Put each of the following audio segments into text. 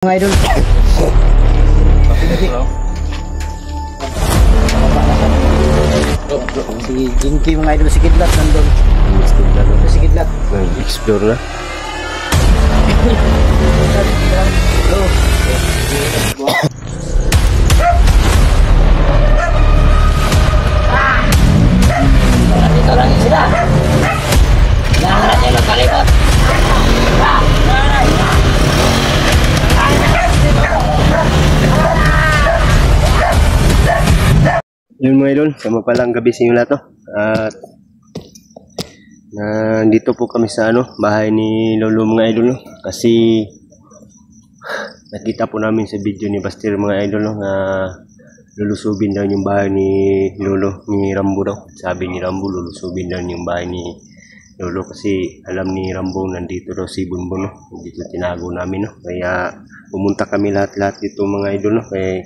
Mga idol. Si Jinky mga idol, si Kidlat nandun. Si Kidlat. Nag-explore na. Dito lang sila. Lahat niya magkalipot. Yun mga idol, sama palang gabi sa inyo lahat. At nandito po kami sa bahay ni Lolo mga idol. Kasi nakita po namin sa video ni Bastir mga idol na lulusubin daw yung bahay ni Lolo, ni Rambo daw. Sabi ni Rambo, lulusubin daw yung bahay ni Lolo kasi alam ni Rambo nandito daw si Bunbun. Dito tinago namin. Kaya pumunta kami lahat-lahat dito mga idol. Kaya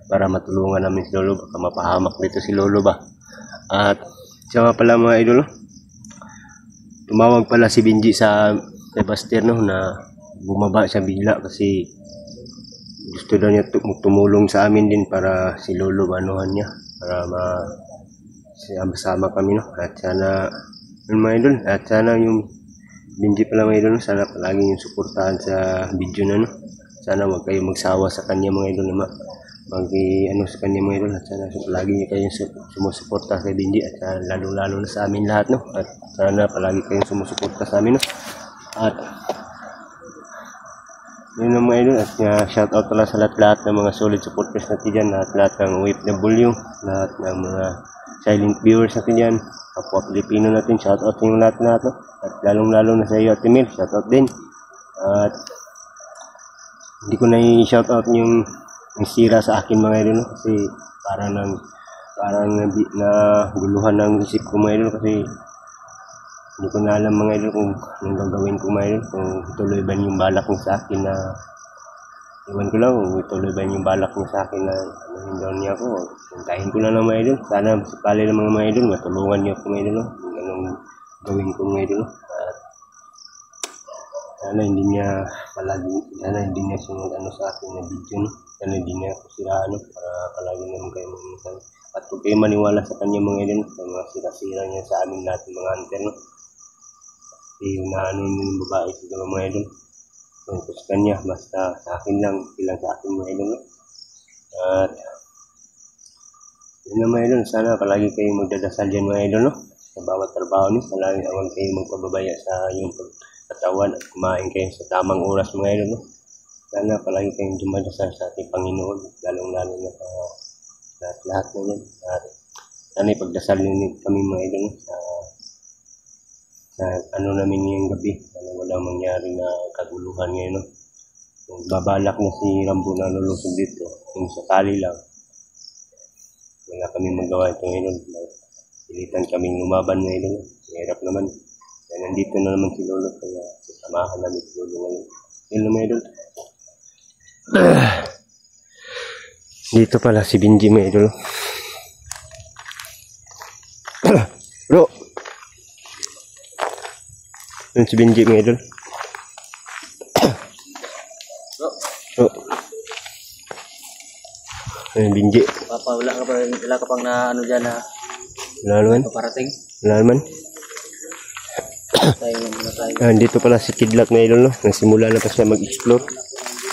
para matulungan namin si Lolo, baka mapahamak dito si Lolo ba. At siya pala mga idol, tumawag pala si Benji sa kay Bastir na bumaba siya bigla kasi gusto daw niya tumulong sa amin din para si Lolo banuhan niya para sama kami at sana yun mga idol, at sana yung Benji pala mga idol, sana palagi yung suportahan sa video na sana wag kayo magsawa sa kanya mga idol sa kanya mga idol, at sana palagi niyo kayong sumusuporta kay Benji at lalo na sa amin lahat at sana palagi kayong sumusuporta sa amin at yun ang mga idol, at shout out pala sa lahat ng mga solid supporters natin dyan, lahat ng OFW, lahat ng mga silent viewers natin dyan, kapwa Pilipino natin, shout out yung lahat at lalong na sa iyo Ate Mel, shout out din. At hindi ko na i-shout out yung sira sa akin mga idol kasi parang guluhan ng isip ko mga idol kasi hindi ko na alam mga idol kung anong gagawin ko mga idol, kung tuloy ba yung balak niya sa akin na iwan ko lang, kung tuloy ba yung balak niya sa akin na anuhin niya ako, hintayin ko na lang mga idol. Sana sakali ng mga idol matulungan niyo ako mga idol kung anong gawin ko mga idol at sana hindi niya sunod sa akin na video sana hindi niya ako siraan para palagi naman kayo maminsan at huwag kayo maniwala sa kanya mga idol sa mga sira-sira niya sa amin natin mga hunter kasi yung babae siguro mga idol tungkol sa kanya, basta sa akin lang ilang sa akin mga idol at yun na mga idol, sana palagi kayo magdadasal dyan mga idol sa bawat trabaho niyo, palagi huwag kayo magpababaya sa yung katawan at kumain kayo sa tamang oras mga idol sana palagi kayong dumadasal sa ating Panginoon, lalong na sa lahat na yan at sana ipagdasal niyo kami mga idol sa namin ngayong gabi, walang mangyari na kaguluhan ngayon kung babalak na si Rambo na lulusog dito, kung sakali lang wala kami magawa ito ngayon, pilitan kaming lumaban ngayon, mahirap naman kaya nandito na naman si Lolo kaya samahan namin si Lolo ngayon. Yun naman idol. Dito pala si Benji mga idol. Bro, yun si Benji mga idol. Bro, ayun Benji. Papa, wala ka pang na dyan na wala naman. paparating. Wala naman. Dito pala si Kidlat mga idol nagsimula na pa siya mag-explore.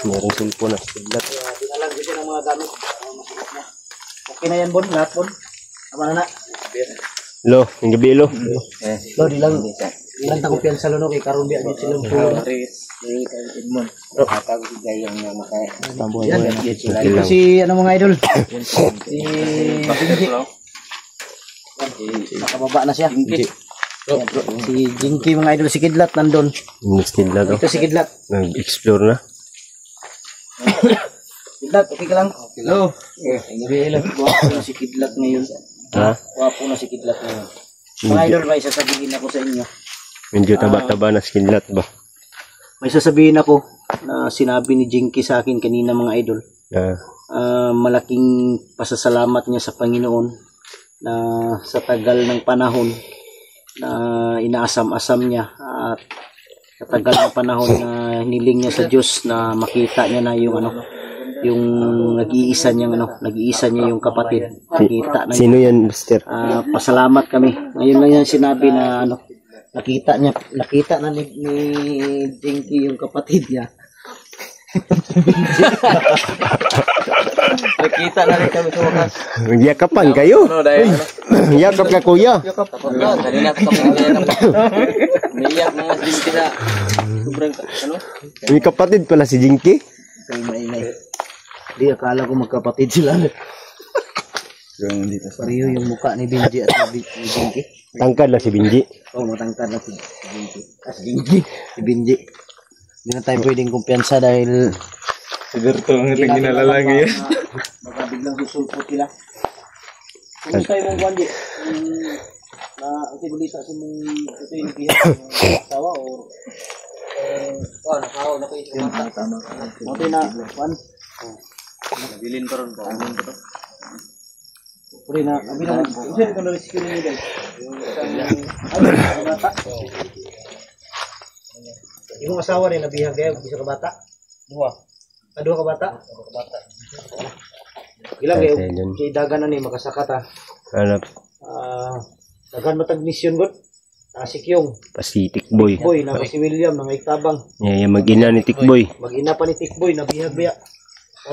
Mayroong cellphone na si Kidlat. Alam ko siya ng mga gamit. Okay na yan Bon, lahat Bon. Tama na. Lo, yung gabi lo. Lo, di lang takupian sa luno kay Karumbi at sila ng pulo. Edmond. Ito si mga idol. Si Benji. Nakababa na siya. Si Jinky mga idol, si Kidlat nandun. Ito si Kidlat. Nag-explore na. Kidlat, okay ka lang? Hello. Wapo na si Kidlat ngayon. Wapo na si Kidlat ngayon. Mga idol, may sasabihin ako sa inyo. Medyo taba-taba na si Kidlat ba? May sasabihin ako na sinabi ni Jinky sa akin kanina mga idol. Malaking pasasalamat niya sa Panginoon na sa tagal ng panahon na inaasam-asam niya at Katagal na panahon na hiniling niya sa Diyos na makita niya na yung yung nag-iisa niya yung kapatid. Nakita na Sino yan, Master? pasalamat kami. Ngayon lang yan sinabi na nakita na ni Dinky yung kapatid niya. Nakita na rin kami sa wakas. Yakapan kayo? Yakap ka, kuya. Kanina kami niyak mga Dinky na sobrang May kapatid pala si Jinky. maingay. Di akala ko magkapatid sila. Pareho yung mukha ni Benji at ni Dinky. Tangkad lang si Binji. Matangkad na si Dinky. Si Benji. Hindi na tayo pwedeng kumpiyansa dahil Sigurto ang iting ginalalangi yan. baka biglang susulpot sila. Kumusta yung Benji? Ang balita sa mong ito yung asawa o nakaw na kayo sa mata. Okay na, Juan? Nabilin pa rin ba? Puri na, abi na, kasi ito na rescue niyo guys. Yung bata. Yung asawa rin nabihag kayo, bisa ka bata? Dua ka bata? Ilang kayo, kay dagan na ni, makasakat ha. Hanap. Dagan matag mission god. Sikyong. Pacific Boy. Boy, na si William, na may tabang. Yan, yung mag-ina ni Tikboy. Mag-ina pa ni Tikboy, nabihag-biya.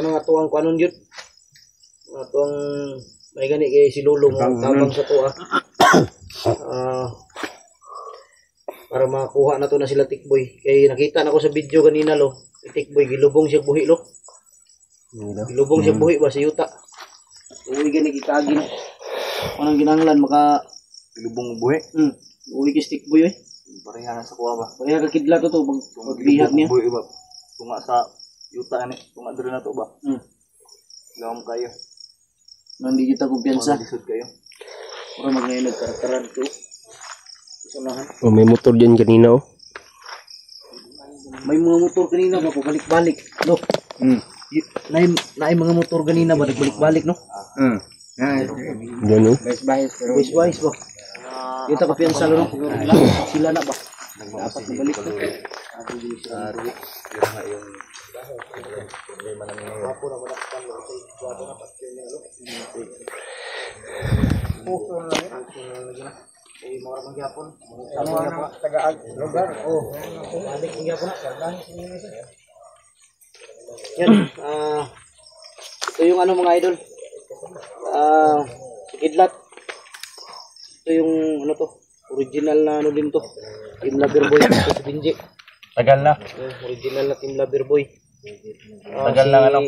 Ano nga tuwang kanon yun? Nga tuwang may gani kay si Lulong ang tabang sa tuwa. Para makakuha na to na sila Tikboy. Kaya nakita na ko sa video kanina lo. Si Tikboy, gilubong siya buhi lo. Gilubong siya buhi ba sa yuta. Uwi gani kikagi no. Anong ginanglan maka Lubong buhi. Uwi kay Tikboy eh. Pareha sa kuha ba? Kaya kakidla to pagbihag niya. Buhi ba? Tunga sa yuta ni. Tunga dito na to ba? Gawam kayo. Nandi kita kumpiyansa. Lisod kayo. Para magnayon nagkarakaran to. Unahan. Oh, may motor dyan kanina, oh. May mga motor kanina ba pabalik-balik, no? Naay mga motor kanina ba nagbalik-balik, no? Yan, oh. Wise ba? Kita ko piyansa lo, no? Sila na ba? Dapat nabalik to. Mga magyapon. Ano nga tagaan lugar? Balik magyapon na. Kardahan sini nisa. Yan. Ito yung ano mga idol. Kidlat. Ito yung ano to. Original na ano din to. Team Loverboy ito si Benji. Tagal na. Original na Team Loverboy. Tagal na ano.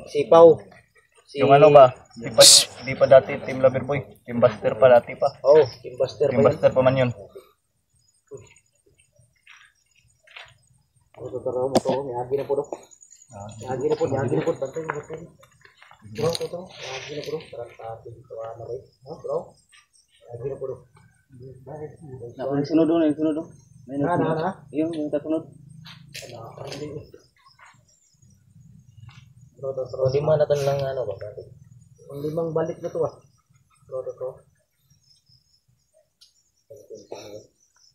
Si Pau. Yung ano ba? Di pa dati Team Loverboy. Team Buster pa dati pa. Oh, Team Buster Team Buster pa man yun. Totoo mo to. May agi na po do. May agi na po. Bantay mo po. Bro, totoo. May agi na po do. Tarantado dito na rin. Bro. May agi na po do. Yung sunod do. Yung kasunod. Bro, lima na lang ano ba? Ang limang balik na to ah. Bro, to.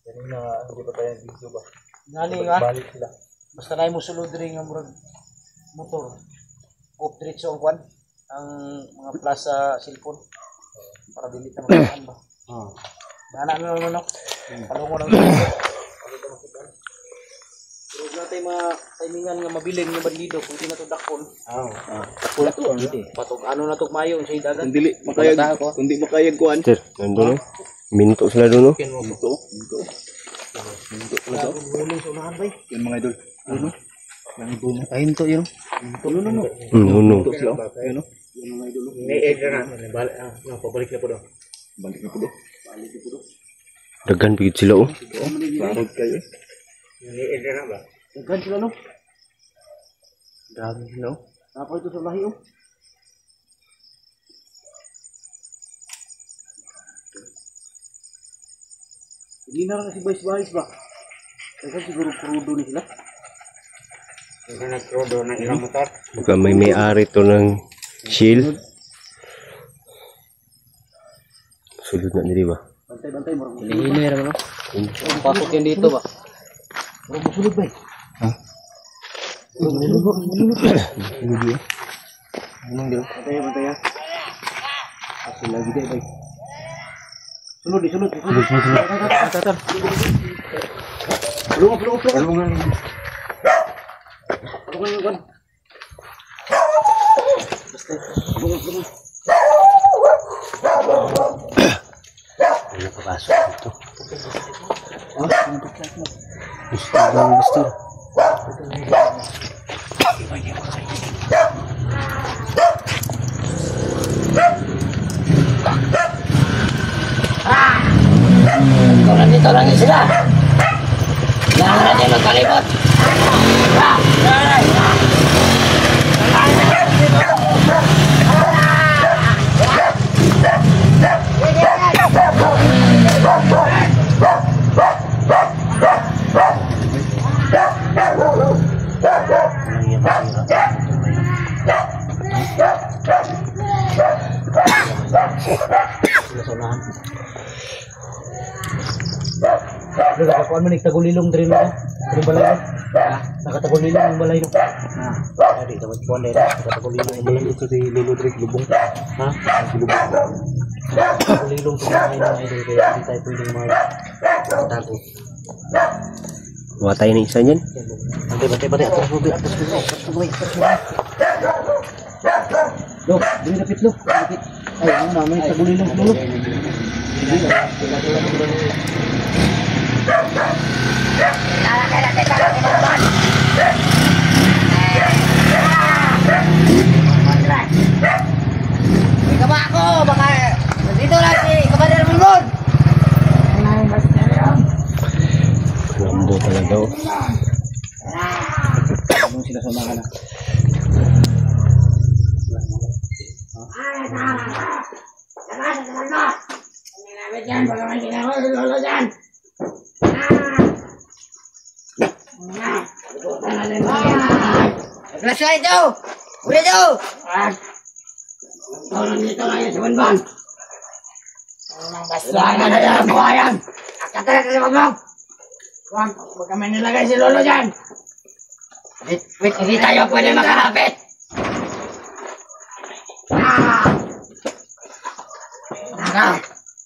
Kanina, hindi pa tayo video ba? Nani nga? Balik sila. Basta na mo sulod rin ang murag motor. Off diretso ang kwan. Ang mga plaza cellphone. Para dili ka makaan ba? Dana no. Palungo lang. Pero natin mga timingan nga mabiling nga bandido kung di na to dakon. Wala to. Patog ano na to mayo sa dagan. Kundi makayag kuan. Sir, nandun, oh. Minto sila doon, oh. Minto. Huling sa unahan bay. Yan mga idol. Ayun to yun. Nuno. Minto sila. Ayun o. Pabalik na po daw. Balik na po do. Dagan pigit sila, oh. Barod kayo. Dagan sila no. Dami sila. Ako ito sa lahi oh. Hindi na lang si Boys ba? Kasi siguro crudo ni sila. Hindi na crudo na ilang motor. Baka may may-ari to ng shield. Sulod na nila ba? Bantay mo. Hinihinay naman no. Pasok yan dito ba? Bro, masulod ba? Ha? Masulod ba? Hindi ya. Anong dia? Patay ya. Asin lagi dia, bay. Sulod. Tar. Tulungan. Ano papasok dito? Gusto. Dito lang sila. Jangan ada yang magkalimot. Nakakuan man tagulilong diri no. Diri balay. Nakatagulilong ang balay no. Ha. Dito magkuan diri. Nakatagulilong ang balay dito di lilo diri lubong. Ha? Lubong. Tagulilong sa mga idol kaya di tayo pwedeng magtago. Matay na isa niyan. Bate atas mo. Lo, diri dapit lo. Dapit. Ay, ano na may tagulilong lo. Ikaw ako, baka dito lang si Kabader Mulmon. Lambo talaga. Anong sila sa mga na? Kelas lain jauh, udah jauh. Tolong dito lang yan si Bonbon. Selain ada dalam buayan. Kata si Bonbon. Huwag kami nilagay si Lolo dyan. Wait, hindi tayo pwede makarapit.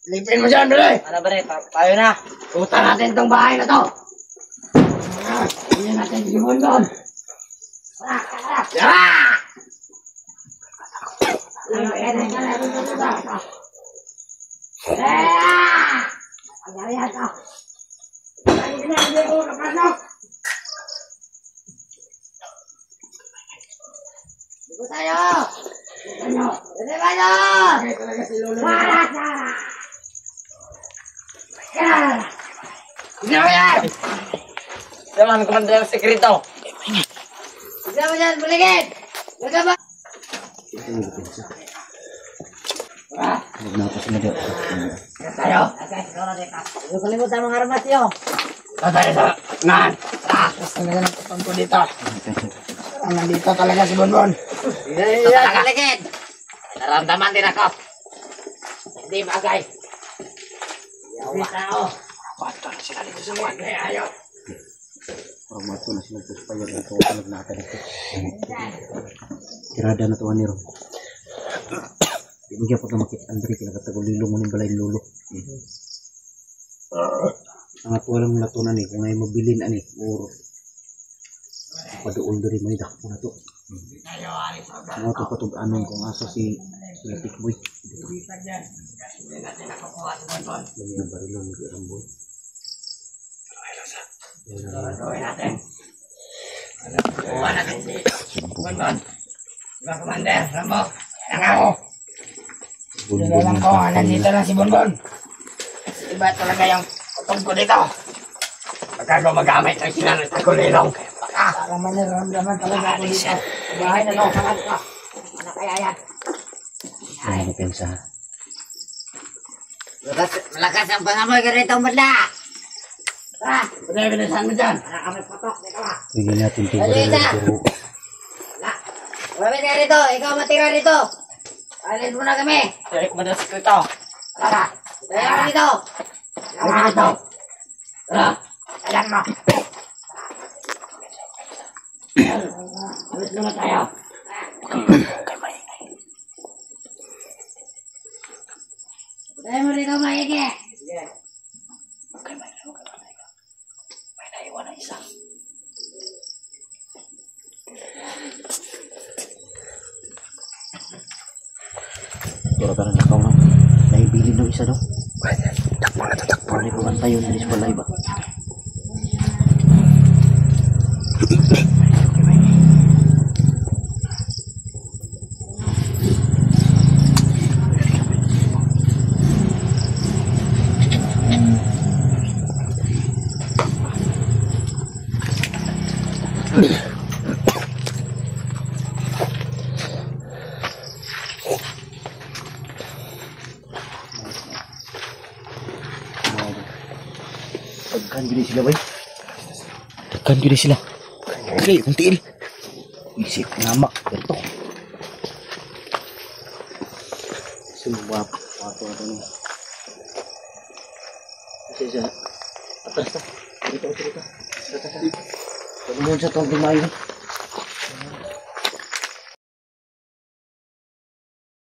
Lipin mo dyan, dali. Ano ba rin? Tayo na. Utang natin itong bahay na to. Hindi natin si Bonbon. Jangan komandan sekreto. Jangan beligit. Jaga. Nagnapas na dia. Tayo. Huwag kalimutan mga armas nyo. Tayo sa nan. Tapos na lang ang ko dito. Nandito talaga si Bonbon. Ito talaga. Beligit. Naramdaman din ako. Hindi bagay. Yawa tao. Bato na sila dito sa mga. Ayaw. Orang matu na sila ito supaya ito kalag na ata dito. Kirada na tuwan niro. Ibigyan po na makita Andre kinakatagulilong mo ng balay lulo. Ang atuwa lang natunan eh, kung ngay mabilin ani, or padoon dari may dakpo na to. Mga ito patug-anon kung asa si Latik Boy. Lagi na barilon ni Ramboy. Gawin natin. Kuha natin si Bonbon. Diba, Commander? Rambo? Yan ako. Hindi lang ko, nandito lang si Bonbon. Iba talaga yung utong ko dito. Pagka gumagamit ng sinanay tagulilong. Baka ramdaman talaga ako dito. Bahay na to, sangat ka. Ano kaya yan? Ay, napensa. Malakas ang pangamoy ka rito, madla. Tara, pinabilisan mo dyan. Para kami potok, dito ka. Bigyan natin ito barilo. Lumapit ka rito, ikaw matira rito. Alis mo na kami. Tayo ko madalas ko ito. Tara, tayo ka dito. Tayo ka dito. Tara, tayo mo. Alis na tayo. Kay maingay. Tayo mo rito, maigi. Kay maingay. May naiwan na isa. Pero ka na nakaw lang. Naibilin ng isa daw. Takbo na to, takbo. Wala ko tayo na rin wala iba. Pagkan gini sila, boy. Pagkan gini sila. Kaya, kung tiil. Isip namak. Ito. Sumubap. Pato ni. Isa. Atas ta. Ito. Pagkamuhan sa tong tumayo.